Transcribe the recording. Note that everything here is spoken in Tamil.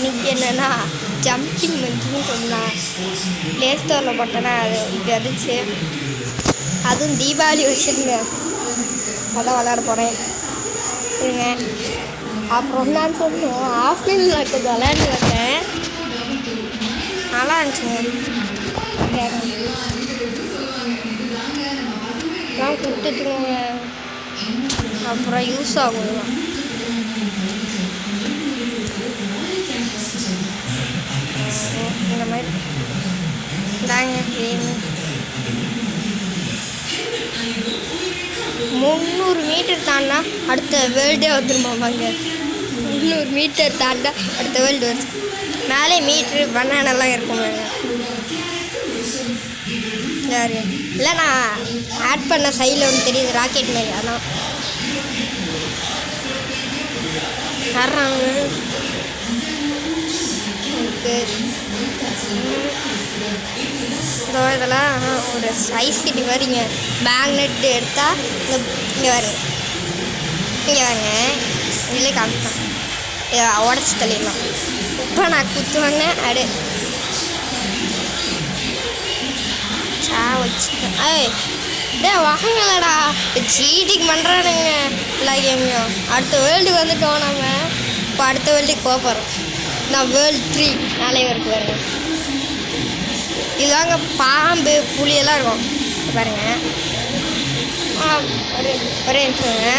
இன்னைக்கு என்னென்னா ஜம்பிங் மங்கின்னு சொன்னால் ப்ளே ஸ்டோரில் போட்டேன்னா அது இப்படி வந்துச்சு. அதுவும் தீபாவளி வச்சுருங்க அதான் விளையாட போகிறேன் இருங்க. அப்புறம் நான் சொன்னோம் ஆஃப்லைனில் கொஞ்சம் விளையாண்டு வந்தேன், நல்லா இருந்துச்சுங்க. நான் கொடுத்துட்டுங்க அப்புறம் யூஸ் ஆகும். இந்த மாதிரி தாங்க கேமு 300 மீட்டர் தாண்டா அடுத்த வேர்ல்டே வந்துருமாங்க. 300 மீட்டர் தாண்டா அடுத்த வேர்ல்டு வந்து மேலே மீட்ரு பனானெல்லாம் இருக்குமாங்க. சரி இல்லை நான் ஆட் பண்ண சைடில் ஒன்று தெரியுது ராக்கெட் மாதிரி, அதான் தர்றாங்க. இதெல்லாம் ஒரு சைஸ் கிட்டி வரீங்க. மேக்னெட் எடுத்தால் இங்கே வருங்க, இங்கே வாங்க இதிலே காமிப்பேன். இதை உடச்சி தள்ளிடலாம். இப்போ நான் குத்துவாங்க அடு வச்சுட்டேன். வாங்கலடா சீட்டிங் பண்ணுறானுங்க எல்லா கேமையும். அடுத்த வேர்ல்டுக்கு வந்துட்டோம் நம்ம. இப்போ அடுத்த வேர்ல்டுக்கு போக போகிறோம். நான் வேர்ல்டு 3 நாளே வரைக்கும் வருங்க. இதுதாங்க பாம்பு புளியெல்லாம் இருக்கும் பாருங்க. ஒரே நிமிஷங்க.